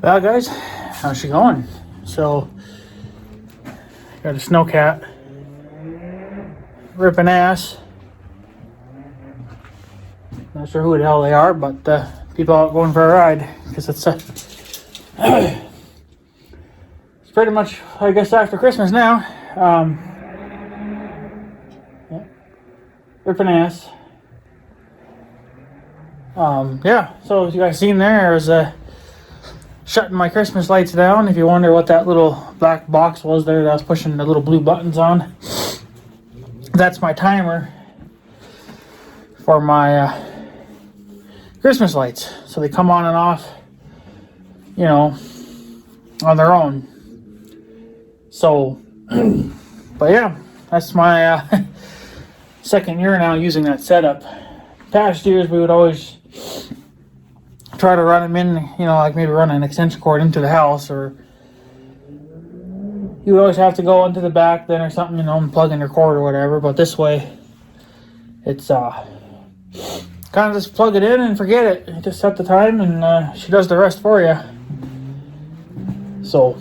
Well, guys, how's she going? So, got a snowcat ripping ass. Not sure who the hell they are, but people out going for a ride because it's pretty much, I guess, after Christmas now. Yeah, ripping ass. Yeah. So as you guys seen there, I was shutting my Christmas lights down. If you wonder what that little black box was there that I was pushing the little blue buttons on, that's my timer for my Christmas lights. So they come on and off, you know, on their own. So, but yeah, that's my second year now using that setup. Past years we would always try to run them in, you know, like maybe run an extension cord into the house, or you would always have to go into the back then or something, you know, and plug in your cord or whatever. But this way, it's kind of just plug it in and forget it. You just set the time and she does the rest for you. So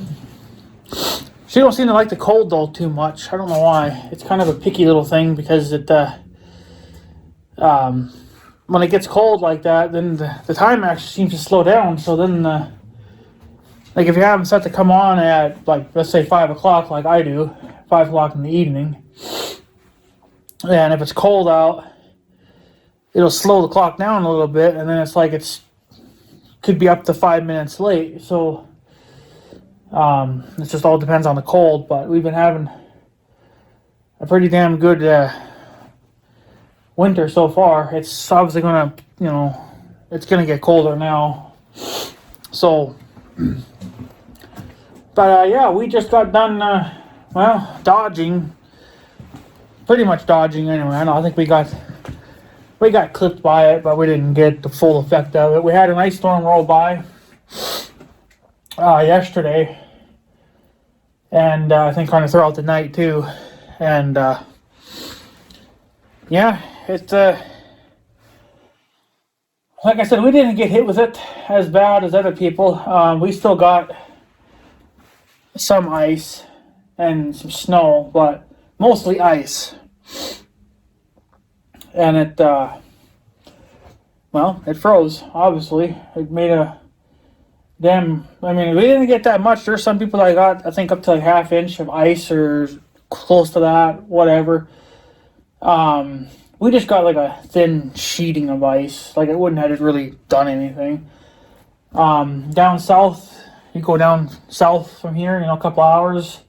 she don't seem to like the cold though too much. I don't know why. It's kind of a picky little thing because it when it gets cold like that, then the time actually seems to slow down. So then, like if you have them set to come on at, like, let's say 5 o'clock, like I do, 5 o'clock in the evening, and if it's cold out, it'll slow the clock down a little bit, and then it's like could be up to 5 minutes late. So it just all depends on the cold. But we've been having a pretty damn good winter so far. It's obviously gonna, you know, it's gonna get colder now. So, but yeah, we just got done, dodging. Pretty much dodging anyway. I know. I think we got clipped by it, but we didn't get the full effect of it. We had an ice storm roll by yesterday, and I think kind of throughout the night too, and yeah. It's, like I said, we didn't get hit with it as bad as other people. We still got some ice and some snow, but mostly ice. And it froze, obviously. It made a damn, I mean, we didn't get that much. There's some people that got, I think, up to like ½ inch of ice or close to that, whatever. We just got like a thin sheeting of ice. Like it wouldn't have really done anything. Down south, you go down south from here, you know, a couple hours.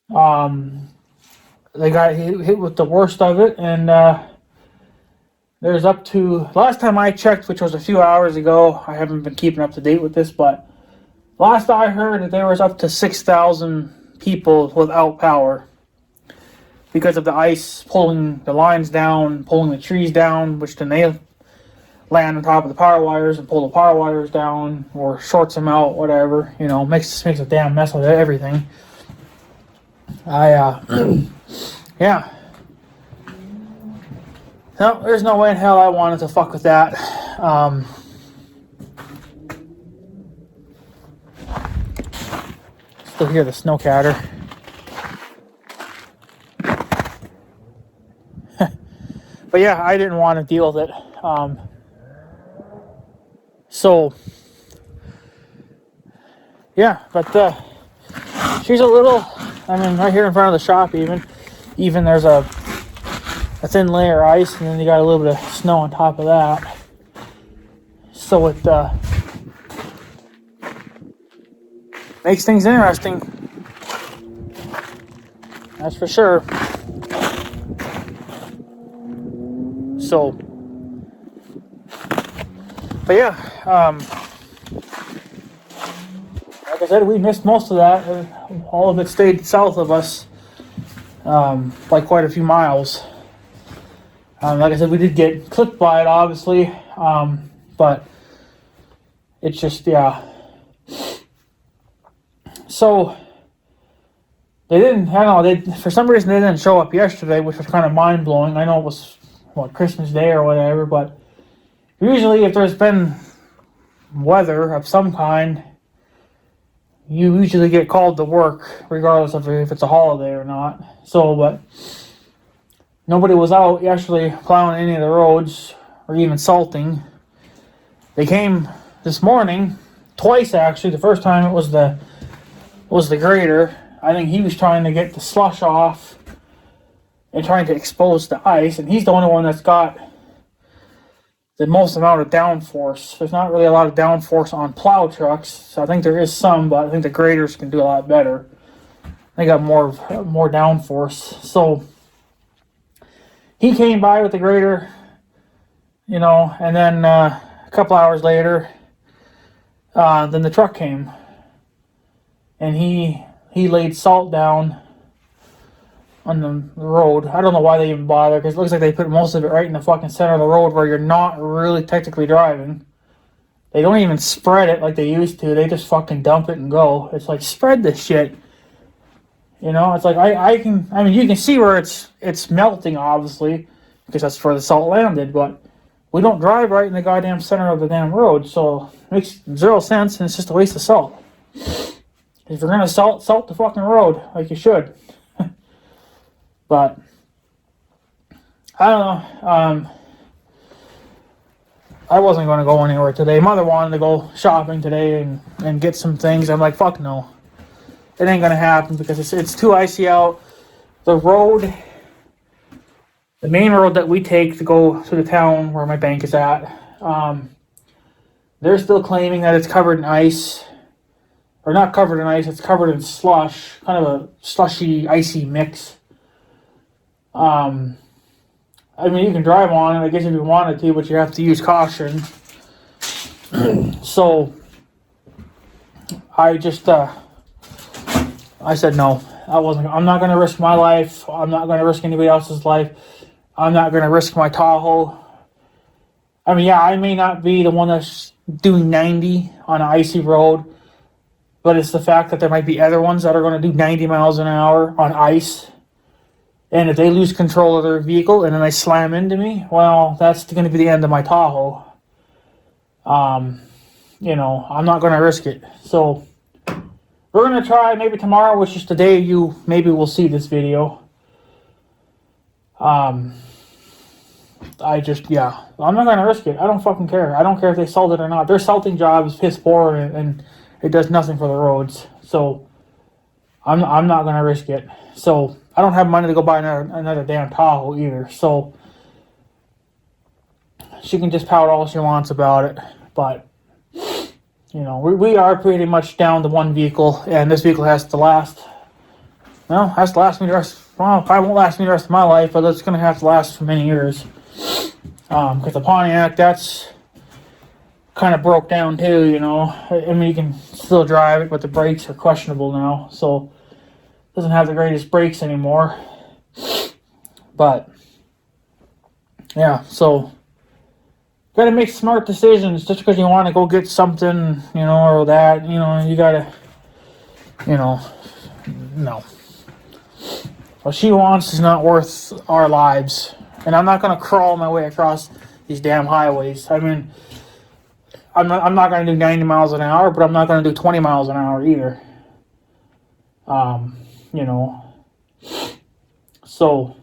They got hit with the worst of it, and there's up to, last time I checked, which was a few hours ago, I haven't been keeping up to date with this, but last I heard that there was up to 6,000 people without power, because of the ice pulling the lines down, pulling the trees down, which then they land on top of the power wires and pull the power wires down or shorts them out, whatever. You know, makes a damn mess with everything. Yeah. No, there's no way in hell I wanted to fuck with that. Still hear the snowcatter. But yeah, I didn't want to deal with it. So, yeah, but she's a little, I mean, right here in front of the shop even there's a thin layer of ice, and then you got a little bit of snow on top of that. So it makes things interesting. That's for sure. So, but yeah, like I said, we missed most of that. All of it stayed south of us, by quite a few miles. Like I said, we did get clipped by it, obviously, but it's just, yeah. So, they didn't, I don't know, for some reason they didn't show up yesterday, which was kind of mind-blowing. I know it was, Christmas Day or whatever, but usually if there's been weather of some kind, you usually get called to work regardless of if it's a holiday or not. So, but nobody was out actually plowing any of the roads or even salting. They came this morning twice actually. The first time it was the grader. I think he was trying to get the slush off and trying to expose the ice, and he's the only one that's got the most amount of downforce. There's not really a lot of downforce on plow trucks, so I think there is some, but I think the graders can do a lot better. They got more downforce. So he came by with the grader, and then a couple hours later, then the truck came, and he laid salt down on the road. I don't know why they even bother, because it looks like they put most of it right in the fucking center of the road where you're not really technically driving. They don't even spread it like they used to. They just fucking dump it and go. It's like, spread this shit. It's like, you can see where it's melting, obviously, because that's where the salt landed, but we don't drive right in the goddamn center of the damn road, so it makes zero sense, and it's just a waste of salt. If you're gonna salt the fucking road like you should. But I don't know. I wasn't going to go anywhere today. Mother wanted to go shopping today and get some things. I'm like, fuck no. It ain't going to happen because it's too icy out. The main road that we take to go to the town where my bank is at, they're still claiming that it's covered in ice. Or not covered in ice, it's covered in slush. Kind of a slushy, icy mix. You can drive on it, I guess, if you wanted to, but you have to use caution. So, I just, I said no. I'm not going to risk my life. I'm not going to risk anybody else's life. I'm not going to risk my Tahoe. I may not be the one that's doing 90 on an icy road, but it's the fact that there might be other ones that are going to do 90 miles an hour on ice. And if they lose control of their vehicle and then they slam into me, well, that's going to be the end of my Tahoe. I'm not going to risk it. So, we're going to try maybe tomorrow, which is the day you maybe will see this video. I'm not going to risk it. I don't fucking care. I don't care if they salt it or not. Their salting job is piss poor and it does nothing for the roads. So, I'm not going to risk it. So, I don't have money to go buy another damn Tahoe either, so she can just pout all she wants about it. But, we are pretty much down to one vehicle, and this vehicle has to last me the rest, probably won't last me the rest of my life, but it's going to have to last for many years. Because the Pontiac, that's kind of broke down too, you can still drive it, but the brakes are questionable now, so doesn't have the greatest brakes anymore. But yeah, so gotta make smart decisions. Just because you want to go get something, or that, you gotta, no. What she wants is not worth our lives. And I'm not gonna crawl my way across these damn highways. I'm not gonna do 90 miles an hour, but I'm not gonna do 20 miles an hour either. So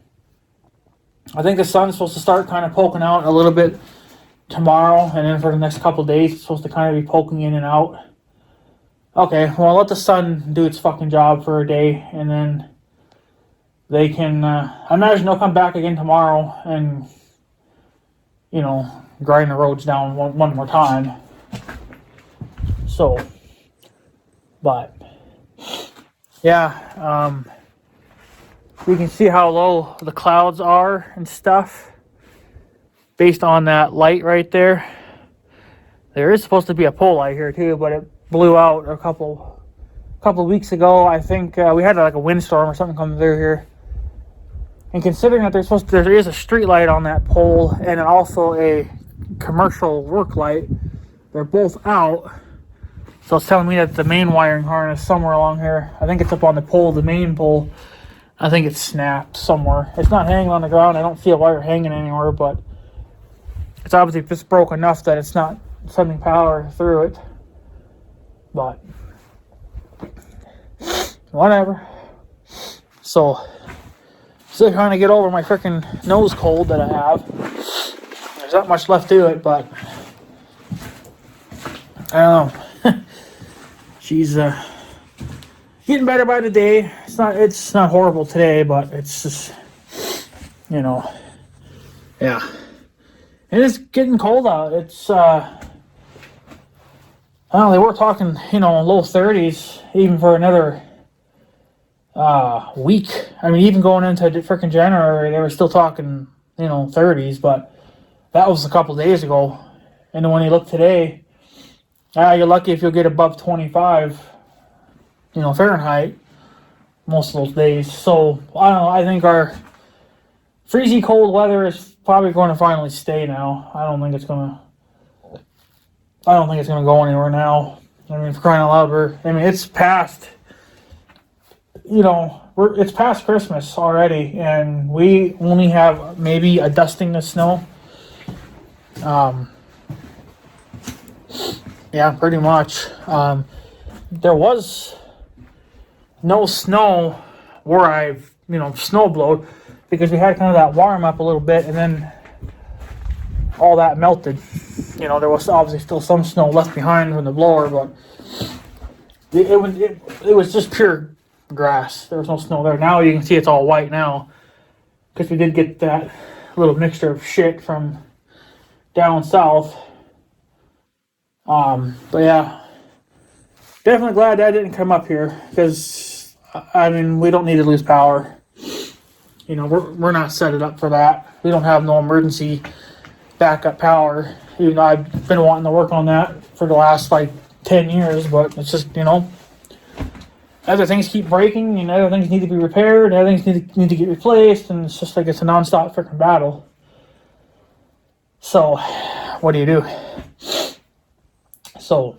I think the sun's supposed to start kind of poking out a little bit tomorrow, and then for the next couple of days it's supposed to kind of be poking in and out. Okay, well, let the sun do its fucking job for a day, and then they can, I imagine they'll come back again tomorrow and, grind the roads down one more time. So, but yeah, you can see how low the clouds are and stuff based on that light right there. There is supposed to be a pole light here too, but it blew out a couple of weeks ago. I think we had like a windstorm or something come through here. And considering that there is a street light on that pole and also a commercial work light, they're both out. So it's telling me that the main wiring harness somewhere along here, I think it's up on the pole, the main pole, I think it's snapped somewhere. It's not hanging on the ground. I don't see a wire hanging anywhere, but it's obviously just broke enough that it's not sending power through it. But whatever. So, still trying to get over my freaking nose cold that I have. There's not much left to it, but I don't know. She's getting better by the day. It's not horrible today, but it's just, you know, yeah. And it's getting cold out. It's I don't know, they were talking, low 30s even for another week. I mean, even going into freaking January, they were still talking, 30s, but that was a couple days ago. And then when you look today, you're lucky if you'll get above 25, Fahrenheit most of those days. So, I don't know, I think our freezy cold weather is probably going to finally stay now. I don't think it's going to go anywhere now. I mean, for crying out loud, it's past, it's past Christmas already, and we only have maybe a dusting of snow. Yeah, pretty much. There was no snow where I've, snow blowed, because we had kind of that warm up a little bit, and then all that melted. There was obviously still some snow left behind from the blower, but it was just pure grass. There was no snow there. Now you can see it's all white now, because we did get that little mixture of shit from down south. But yeah, definitely glad that didn't come up here, because we don't need to lose power. We're not set it up for that. We don't have no emergency backup power. Even though I've been wanting to work on that for the last 10 years, but it's just, other things keep breaking, and other things need to be repaired, and other things need to get replaced, and it's just it's a non-stop freaking battle. So, what do you do? So,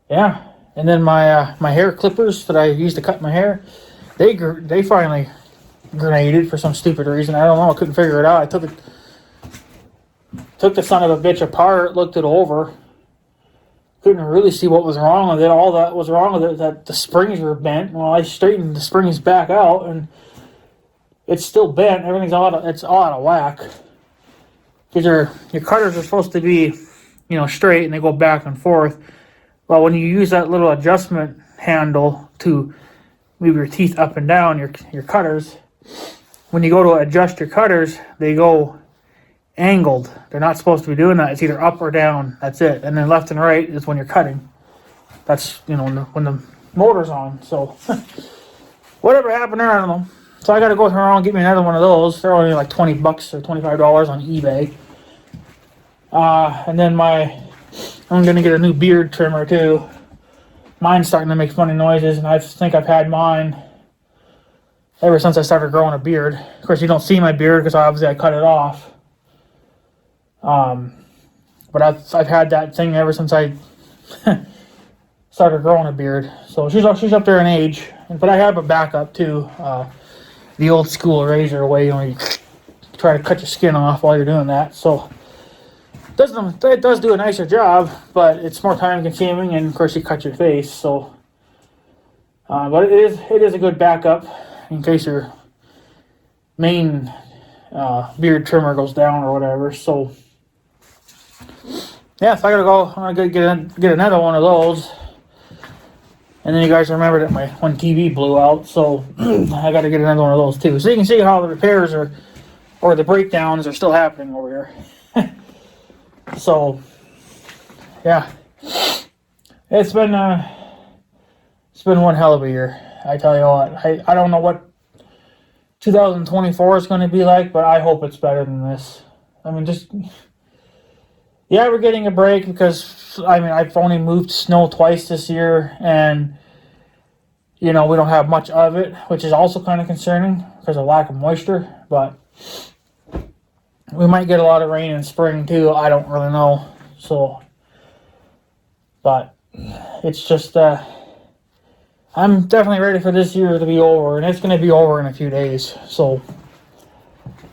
yeah. And then my hair clippers that I used to cut my hair, they finally grenaded for some stupid reason. I don't know. I couldn't figure it out. I took the son of a bitch apart, looked it over. Couldn't really see what was wrong with it. All that was wrong with it, that the springs were bent. Well, I straightened the springs back out, and it's still bent. Everything's it's all out of whack. Because your cutters are supposed to be, straight, and they go back and forth. Well, when you use that little adjustment handle to move your teeth up and down, your cutters, when you go to adjust your cutters, they go angled. They're not supposed to be doing that. It's either up or down. That's it. And then left and right is when you're cutting. That's, when the motor's on. So, whatever happened there, I don't know. So I got to go around and get me another one of those. They're only like $20 or $25 on eBay. And then I'm going to get a new beard trimmer too. Mine's starting to make funny noises, and I think I've had mine ever since I started growing a beard. Of course, you don't see my beard because obviously I cut it off. But I've had that thing ever since I started growing a beard. So she's up there in age, but I have a backup too. The old school razor way, you try to cut your skin off while you're doing that. So it does do a nicer job, but it's more time consuming, and of course you cut your face. So, but it is a good backup in case your main beard trimmer goes down or whatever. So, yeah, so I'm gonna get another one of those. And then you guys remember that my one TV blew out, so I got to get another one of those too. So you can see how the repairs or the breakdowns are still happening over here. So, yeah, it's been one hell of a year. I tell you what, I don't know what 2024 is going to be like, but I hope it's better than this. We're getting a break because I've only moved snow twice this year, and we don't have much of it, which is also kind of concerning because of lack of moisture. But we might get a lot of rain in spring too. I don't really know. So, but it's just I'm definitely ready for this year to be over, and it's going to be over in a few days. So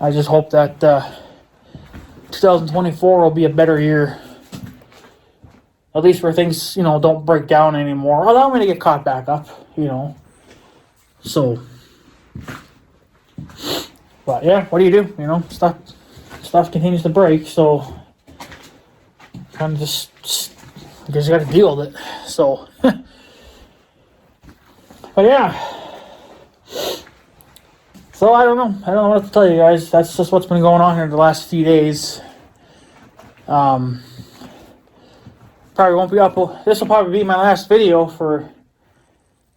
I just hope that 2024 will be a better year. At least where things, don't break down anymore. Allow me to get caught back up, So, but yeah, what do? Stuff continues to break, so kind of just I guess you got to deal with it. So, but yeah. So I don't know what to tell you guys. That's just what's been going on here the last few days. Probably won't be up. This will probably be my last video for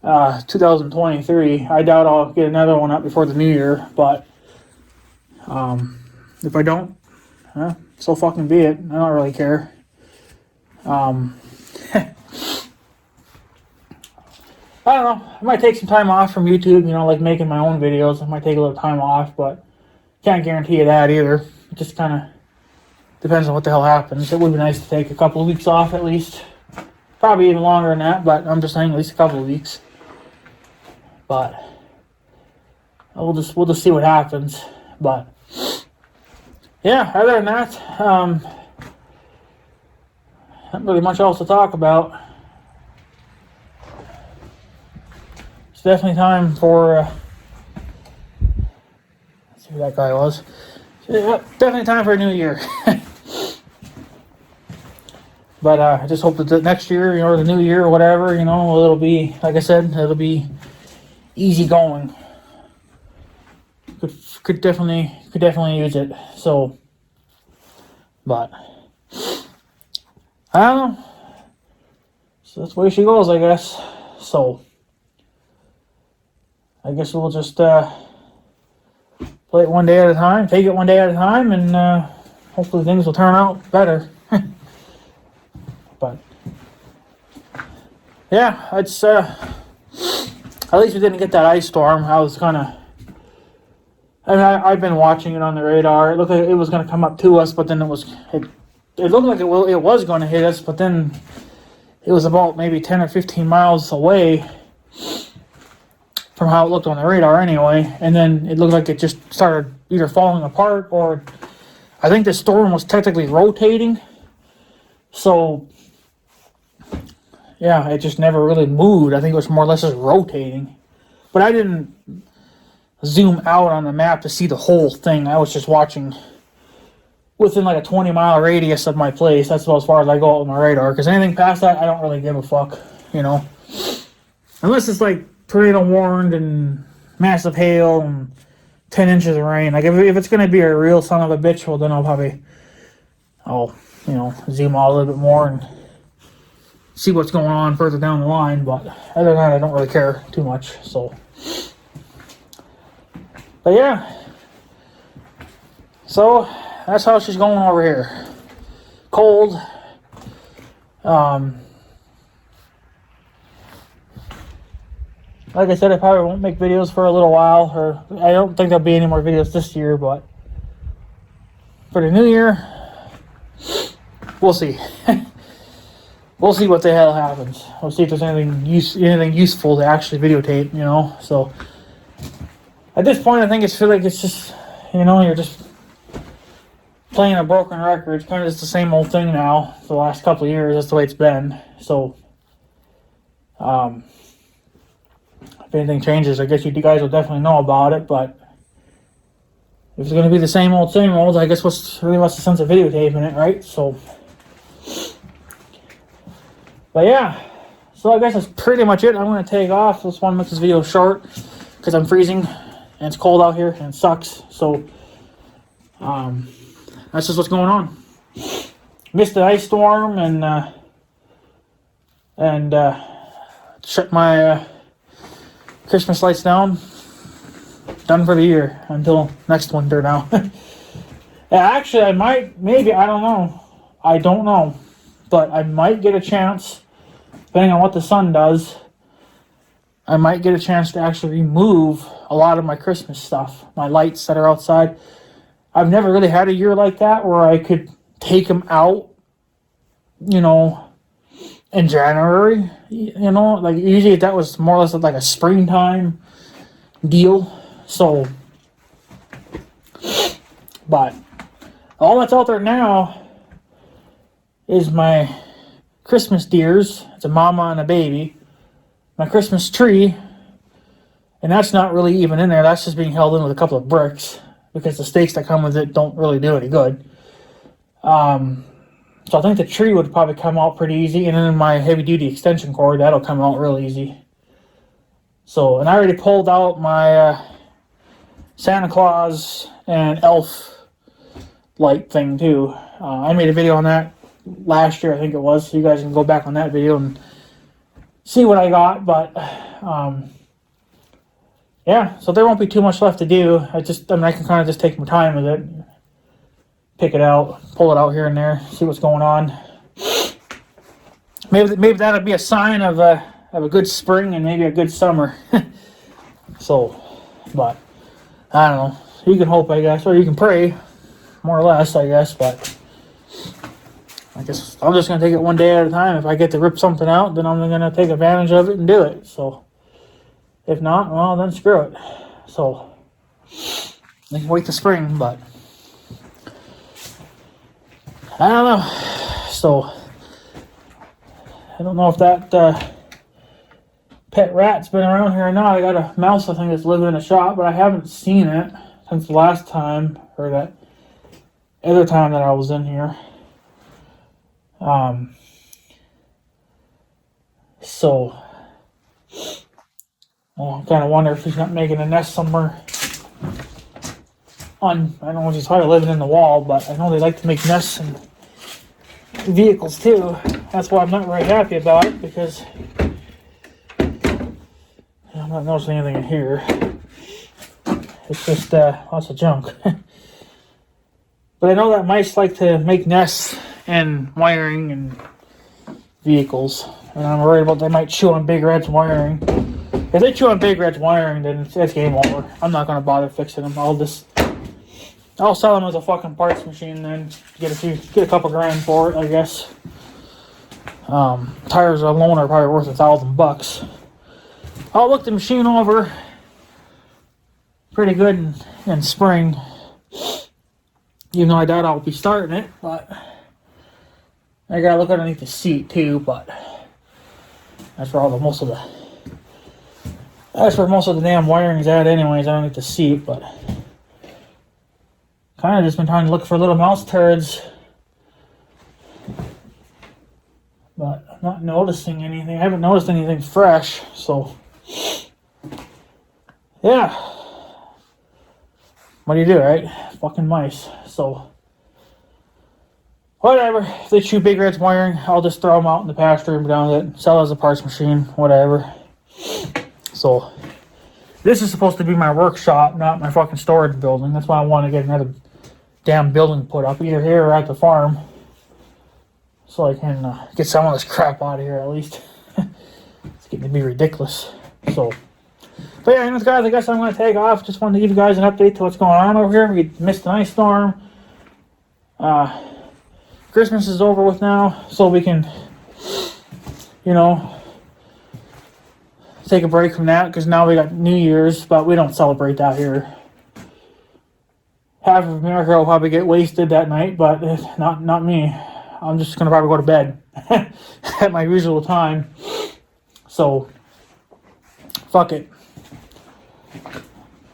2023. I doubt I'll get another one up before the new year, but if I don't, so fucking be it. I don't really care. I don't know. I might take some time off from YouTube, like making my own videos. I might take a little time off, but can't guarantee you that either. It just kind of depends on what the hell happens. It would be nice to take a couple of weeks off at least. Probably even longer than that, but I'm just saying at least a couple of weeks. But we'll just see what happens. But yeah, other than that, not really much else to talk about. It's definitely time for let's see who that guy was. Definitely time for a new year. But I just hope that the next year, or the new year, or whatever, it'll be, like I said, it'll be easy going. Could definitely use it. So, but I don't know. So that's the way she goes, I guess. So I guess we'll just play it one day at a time, take it one day at a time, and hopefully things will turn out better. But yeah, it's at least we didn't get that ice storm. I was kind of, I've been watching it on the radar. It looked like it was going to come up to us, but then it looked like it was going to hit us, but then it was about maybe 10 or 15 miles away from how it looked on the radar anyway, and then it looked like it just started either falling apart, or I think the storm was technically rotating. So yeah, it just never really moved. I think it was more or less just rotating. But I didn't zoom out on the map to see the whole thing. I was just watching within like a 20-mile radius of my place. That's about as far as I go out on my radar. Because anything past that, I don't really give a fuck, Unless it's like tornado warned and massive hail and 10 inches of rain. Like if it's going to be a real son of a bitch, well then I'll zoom out a little bit more and see what's going on further down the line. But other than that, I don't really care too much. So, but yeah. So that's how she's going over here. Cold. Like I said, I probably won't make videos for a little while, or I don't think there'll be any more videos this year, but for the new year, we'll see. We'll see what the hell happens. We'll see if there's anything useful to actually videotape, So at this point, I think it's just, you're just playing a broken record. It's kind of just the same old thing now for the last couple of years. That's the way it's been. So, if anything changes, I guess you guys will definitely know about it. But if it's going to be the same old, I guess what's the sense of videotaping it, right? So, but yeah. So I guess that's pretty much it. I'm going to take off. Just want to make this video short because I'm freezing and it's cold out here and it sucks. So, that's just what's going on. Missed the ice storm and shut my Christmas lights down. Done for the year until next winter now. Actually, I don't know, but I might get a chance, depending on what the sun does. I might get a chance to actually remove a lot of my Christmas stuff, my lights that are outside. I've never really had a year like that where I could take them out, in January, like usually that was more or less like a springtime deal. So, but all that's out there now is my Christmas deers. It's a mama and a baby. My Christmas tree, and that's not really even in there. That's just being held in with a couple of bricks because the stakes that come with it don't really do any good. So I think the tree would probably come out pretty easy, and then my heavy-duty extension cord, that'll come out real easy. So, and I already pulled out my Santa Claus and elf light thing too. I made a video on that last year, I think it was, so you guys can go back on that video and see what I got, but yeah, so there won't be too much left to do. I can kind of just take my time with it, pick it out, pull it out here and there, see what's going on. Maybe that'll be a sign of a good spring and maybe a good summer. So, but I don't know. You can hope, I guess, or you can pray, more or less, I guess. But I guess I'm just gonna take it one day at a time. If I get to rip something out, then I'm gonna take advantage of it and do it. So, if not, well, then screw it. So, I can wait till spring, but I don't know. So, I don't know if that pet rat's been around here or not. I got a mouse, I think, that's living in the shop, but I haven't seen it since the last time, or that other time that I was in here. So, I kind of wonder if he's not making a nest somewhere on, I don't know if he's probably living in the wall, but I know they like to make nests in vehicles too. That's why I'm not very happy about it, because I'm not noticing anything in here. It's just lots of junk. But I know that mice like to make nests and wiring and vehicles, and I'm worried about they might chew on Big Red's wiring. If they chew on Big Red's wiring, then it's game over. I'm not gonna bother fixing them. I'll sell them as a fucking parts machine, then get a couple grand for it, I guess. Tires alone are probably worth $1,000. I'll look the machine over pretty good in spring. Even though I doubt I'll be starting it, but I gotta look underneath the seat too. But that's where most of the damn wiring's at, anyways, underneath the seat. But kind of just been trying to look for little mouse turds, but I'm not noticing anything. I haven't noticed anything fresh, so yeah. What do you do, right? Fucking mice. So, whatever. If they chew Big Red's wiring, I'll just throw them out in the pasture and be done with it. Sell it as a parts machine, whatever. So, this is supposed to be my workshop, not my fucking storage building. That's why I want to get another damn building put up, either here or at the farm, so I can get some of this crap out of here at least. It's getting to be ridiculous. So, but yeah, anyways, guys, I guess I'm going to take off. Just wanted to give you guys an update to what's going on over here. We missed an ice storm. Christmas is over with now, so we can, take a break from that, because now we got New Year's, but we don't celebrate that here. Half of America will probably get wasted that night, but not me. I'm just going to probably go to bed at my usual time. So, fuck it.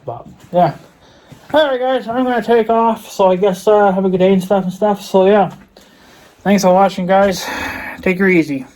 But, yeah. Alright, guys, I'm going to take off, so I guess have a good day and stuff. So, yeah. Thanks for watching, guys. Take her easy.